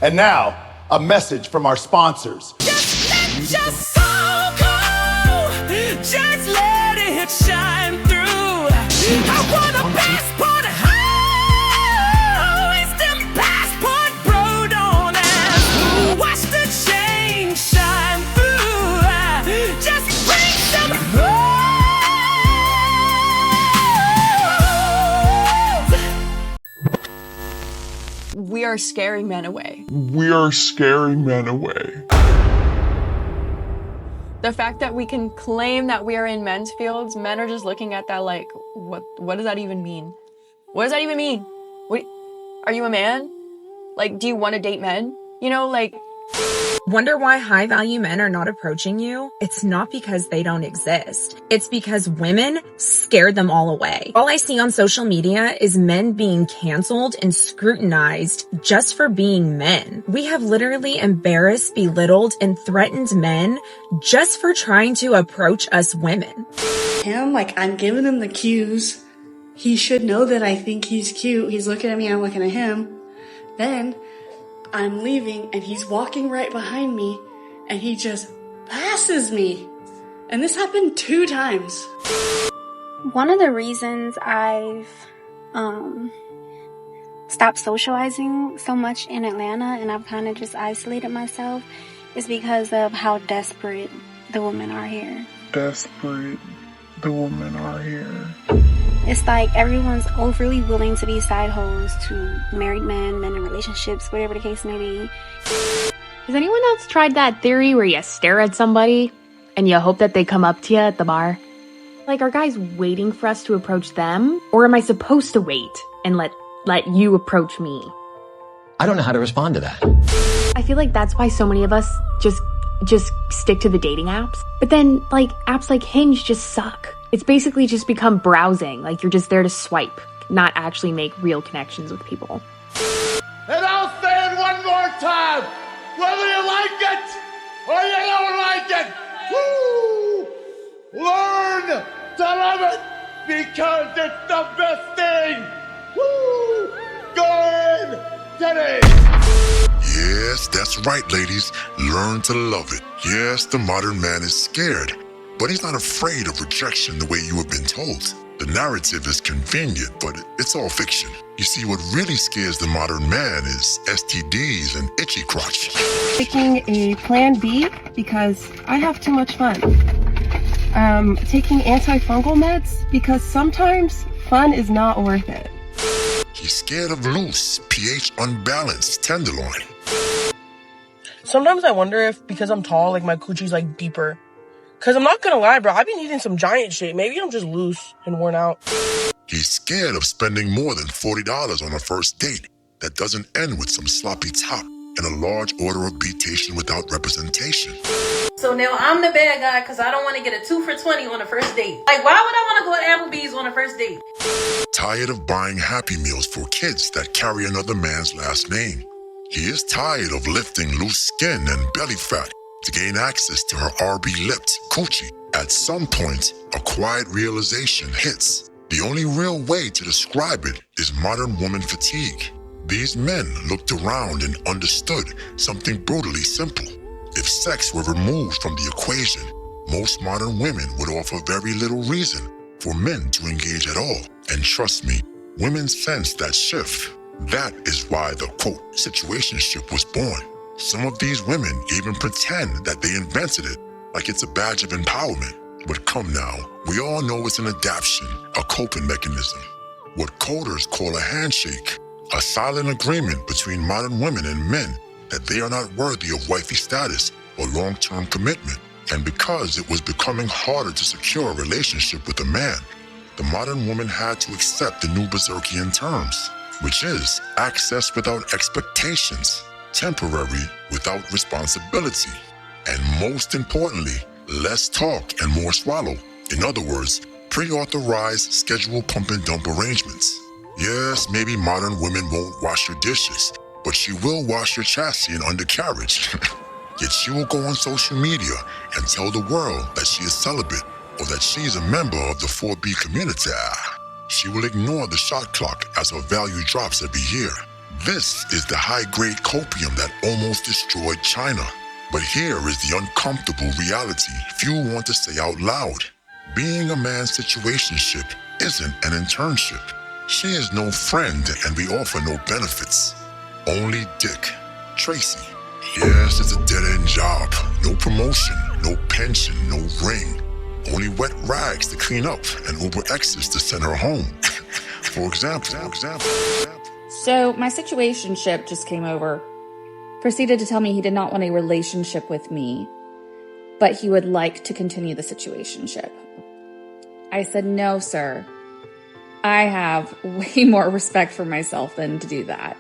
And now, a message from our sponsors. Just so cold, just let it shine through. I want a passport, oh, instant passport, bro, don't ask. Watch the change shine through. Just bring some rose. We are scaring men away. We are scaring men away. The fact that we can claim that we are in men's fields, men are just looking at that like, what does that even mean? What does that even mean? What, are you a man? Like, do you want to date men? You know, like... Wonder why high-value men are not approaching you? It's not because they don't exist. It's because women scared them all away. All I see on social media is men being canceled and scrutinized just for being men. We have literally embarrassed, belittled, and threatened men just for trying to approach us women. Like, I'm giving him the cues. He should know that I think he's cute. He's looking at me, I'm looking at him. Then I'm leaving and he's walking right behind me and he just passes me. And this happened 2 times. One of the reasons I've stopped socializing so much in Atlanta and I've kind of just isolated myself is because of how desperate the women are here. Desperate, the women are here. It's like everyone's overly willing to be side hoes to married men, men in relationships, whatever the case may be. Has anyone else tried that theory where you stare at somebody and you hope that they come up to you at the bar? Like, are guys waiting for us to approach them? Or am I supposed to wait and let you approach me? I don't know how to respond to that. I feel like that's why so many of us just stick to the dating apps. But then, like, apps like Hinge just suck. It's basically just become browsing. Like, you're just there to swipe, not actually make real connections with people. And I'll say it one more time, whether you like it or you don't like it, woo! Learn to love it because it's the best thing. Woo! Go in today. Yes, that's right, ladies. Learn to love it. Yes, the modern man is scared, but he's not afraid of rejection the way you have been told. The narrative is convenient, but it's all fiction. You see, what really scares the modern man is STDs and itchy crotch. Taking a plan B because I have too much fun. Taking antifungal meds because sometimes fun is not worth it. He's scared of loose, pH unbalanced tenderloin. Sometimes I wonder if because I'm tall, like my coochie's like deeper. Cause I'm not gonna lie, bro, I've been eating some giant shit. Maybe I'm just loose and worn out. He's scared of spending more than $40 on a first date that doesn't end with some sloppy top and a large order of beatation without representation. So now I'm the bad guy because I don't want to get a 2 for $20 on a first date. Like, why would I want to go to Applebee's on a first date? Tired of buying Happy Meals for kids that carry another man's last name. He is tired of lifting loose skin and belly fat to gain access to her RB-lipped coochie. At some point, a quiet realization hits. The only real way to describe it is modern woman fatigue. These men looked around and understood something brutally simple. If sex were removed from the equation, most modern women would offer very little reason for men to engage at all. And trust me, women sense that shift. That is why the, quote, situationship was born. Some of these women even pretend that they invented it, like it's a badge of empowerment. But come now, we all know it's an adaptation, a coping mechanism. What coders call a handshake, a silent agreement between modern women and men that they are not worthy of wifey status or long-term commitment. And because it was becoming harder to secure a relationship with a man, the modern woman had to accept the new Berserkian terms, which is access without expectations, temporary without responsibility, and most importantly, less talk and more swallow. In other words, pre-authorized schedule pump and dump arrangements. Yes, maybe modern women won't wash your dishes, but she will wash your chassis and undercarriage. Yet she will go on social media and tell the world that she is celibate or that she is a member of the 4B community. She will ignore the shot clock as her value drops every year. This is the high-grade copium that almost destroyed China. But here is the uncomfortable reality few want to say out loud. Being a man's situationship isn't an internship. She is no friend and we offer no benefits. Only dick. Tracy. Yes, it's a dead-end job. No promotion, no pension, no ring. Only wet rags to clean up and Uber X's to send her home. For example. So my situationship just came over. Proceeded to tell me he did not want a relationship with me, but he would like to continue the situationship. I said, no, sir. I have way more respect for myself than to do that.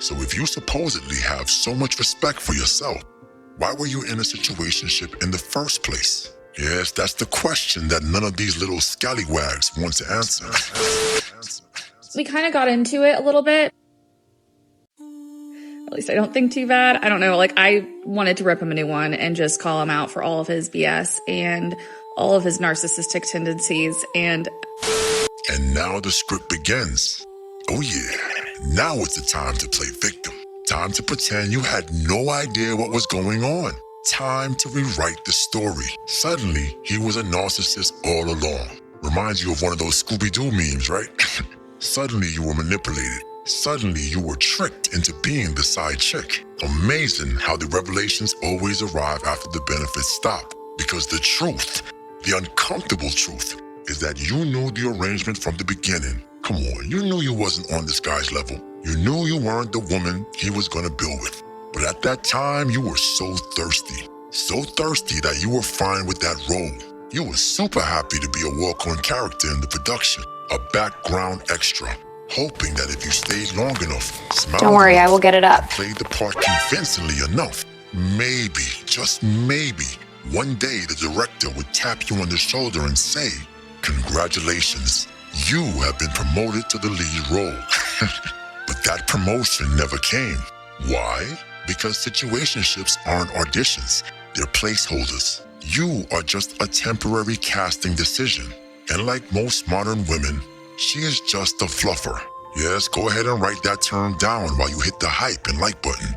So if you supposedly have so much respect for yourself, why were you in a situationship in the first place? Yes, that's the question that none of these little scallywags want to answer. We kind of got into it a little bit. At least I don't think too bad. I don't know. Like, I wanted to rip him a new one and just call him out for all of his BS and all of his narcissistic tendencies. And now the script begins. Oh yeah, now it's the time to play victim. Time to pretend you had no idea what was going on. Time to rewrite the story. Suddenly, he was a narcissist all along. Reminds you of one of those Scooby-Doo memes, right? Suddenly you were manipulated. Suddenly you were tricked into being the side chick. Amazing how the revelations always arrive after the benefits stop. Because the truth, the uncomfortable truth, is that you knew the arrangement from the beginning. Come on, you knew you wasn't on this guy's level. You knew you weren't the woman he was gonna build with. But at that time, you were so thirsty. So thirsty that you were fine with that role. You were super happy to be a walk-on character in the production. A background extra. Hoping that if you stayed long enough, smiled Don't worry, enough, I will get it up. played the part convincingly enough, maybe, just maybe, one day the director would tap you on the shoulder and say, congratulations, you have been promoted to the lead role. But that promotion never came. Why? Because situationships aren't auditions, they're placeholders. You are just a temporary casting decision. And like most modern women, she is just a fluffer. Yes, go ahead and write that term down while you hit the hype and like button.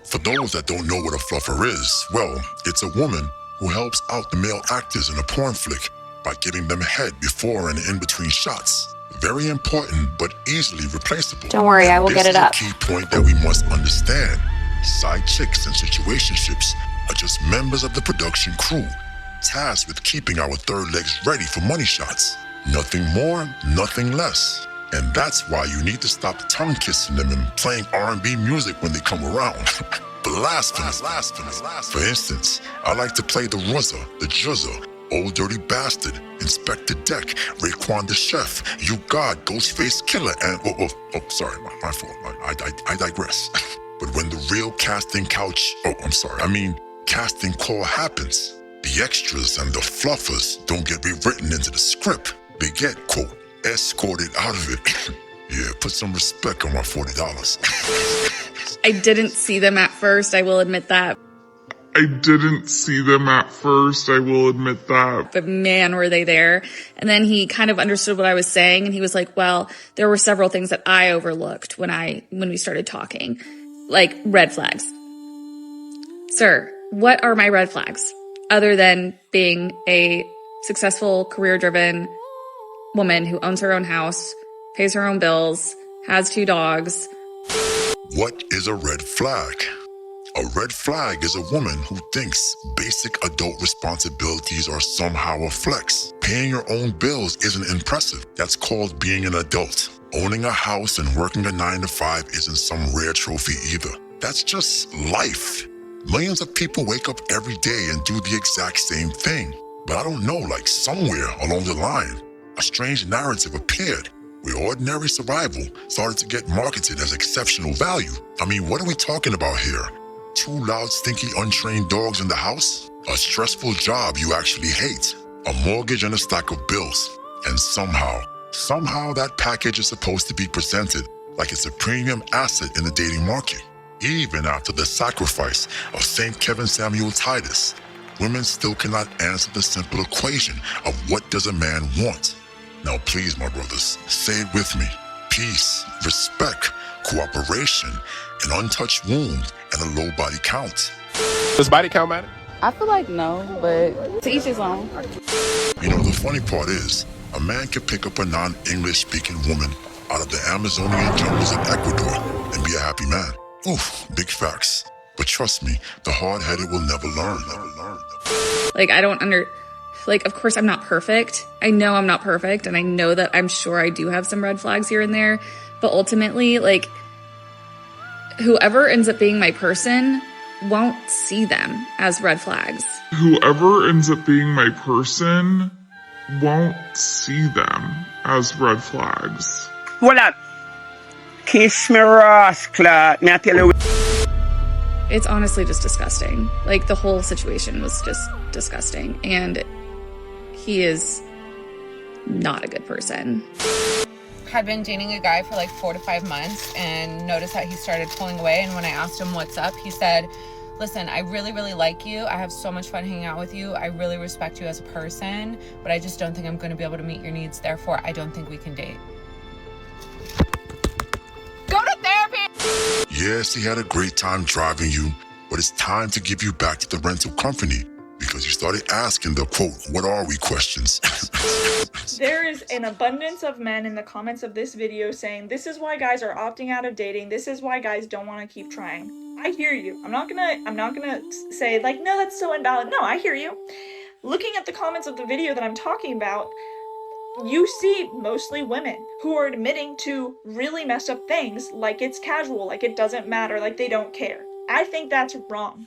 For those that don't know what a fluffer is, well, it's a woman who helps out the male actors in a porn flick by giving them head before and in between shots. Very important, but easily replaceable. Don't worry, I will get it up. This is a key point that we must understand. Side chicks and situationships are just members of the production crew, tasked with keeping our third legs ready for money shots. Nothing more, nothing less. And that's why you need to stop tongue kissing them and playing R&B music when they come around. Blasphemous. For instance, I like to play the Ruzza, the Juzza, Old Dirty Bastard, Inspector Deck, Raekwon the Chef, You God, Ghostface Killer, and sorry, my fault. I digress. But when the real casting casting call happens, the extras and the fluffers don't get rewritten into the script. They get, quote, escorted out of it. Yeah, put some respect on my $40. I didn't see them at first, I will admit that. But man, were they there. And then he kind of understood what I was saying, and he was like, well, there were several things that I overlooked when we started talking. Like red flags. Sir, what are my red flags? Other than being a successful, career-driven woman who owns her own house, pays her own bills, has 2 dogs. What is a red flag? A red flag is a woman who thinks basic adult responsibilities are somehow a flex. Paying your own bills isn't impressive. That's called being an adult. Owning a house and working a 9-to-5 isn't some rare trophy either. That's just life. Millions of people wake up every day and do the exact same thing. But I don't know, like somewhere along the line, a strange narrative appeared where ordinary survival started to get marketed as exceptional value. I mean, what are we talking about here? 2 loud, stinky, untrained dogs in the house? A stressful job you actually hate? A mortgage and a stack of bills? And somehow that package is supposed to be presented like it's a premium asset in the dating market. Even after the sacrifice of St. Kevin Samuel Titus, women still cannot answer the simple equation of what does a man want. Now please, my brothers, say it with me. Peace, respect, cooperation, an untouched wound, and a low body count. Does body count matter? I feel like no, but to each his own. You know, the funny part is, a man can pick up a non-English speaking woman out of the Amazonian jungles of Ecuador and be a happy man. Oof, big facts. But trust me, the hard-headed will never learn. Like, of course I'm not perfect. I know I'm not perfect, and I know that I'm sure I do have some red flags here and there. But ultimately, like, whoever ends up being my person won't see them as red flags. Whoever ends up being my person won't see them as red flags. Hold on. Kiss me, rascal. Me I tell you. It's honestly just disgusting. Like, the whole situation was just disgusting. And he is not a good person. Had been dating a guy for like 4 to 5 months and noticed that he started pulling away. And when I asked him what's up, he said, listen, I really, really like you. I have so much fun hanging out with you. I really respect you as a person, but I just don't think I'm going to be able to meet your needs. Therefore, I don't think we can date. Go to therapy! Yes, he had a great time driving you, but it's time to give you back to the rental company because you started asking the, quote, what are we questions. There is an abundance of men in the comments of this video saying, this is why guys are opting out of dating. This is why guys don't want to keep trying. I hear you. I'm not gonna say like, no, that's so invalid. No, I hear you. Looking at the comments of the video that I'm talking about, you see mostly women who are admitting to really messed up things, like it's casual, like it doesn't matter, like they don't care. I think that's wrong.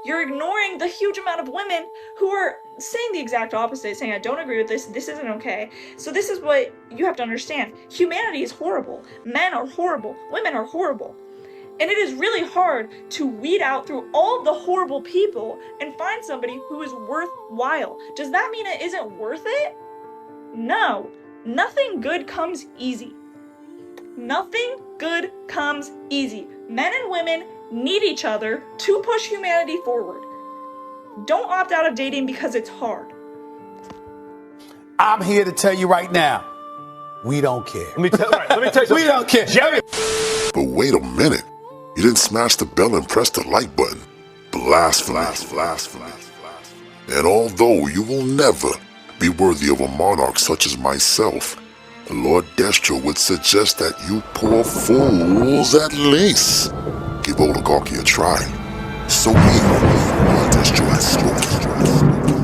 You're ignoring the huge amount of women who are saying the exact opposite, saying I don't agree with this isn't okay. So this is what you have to understand. Humanity is horrible. Men are horrible. Women are horrible. And it is really hard to weed out through all of the horrible people and find somebody who is worthwhile. Does that mean it isn't worth it? No. Nothing good comes easy. Nothing good comes easy. Men and women need each other to push humanity forward. Don't opt out of dating because it's hard. I'm here to tell you right now, we don't care. Let me tell you something. We don't care. Jerry. But wait a minute. You didn't smash the bell and press the like button. Blasphemy. And although you will never be worthy of a monarch such as myself, Lord Destro would suggest that you poor fools at least give oligarchy a try. So here, Lord Destro has spoken.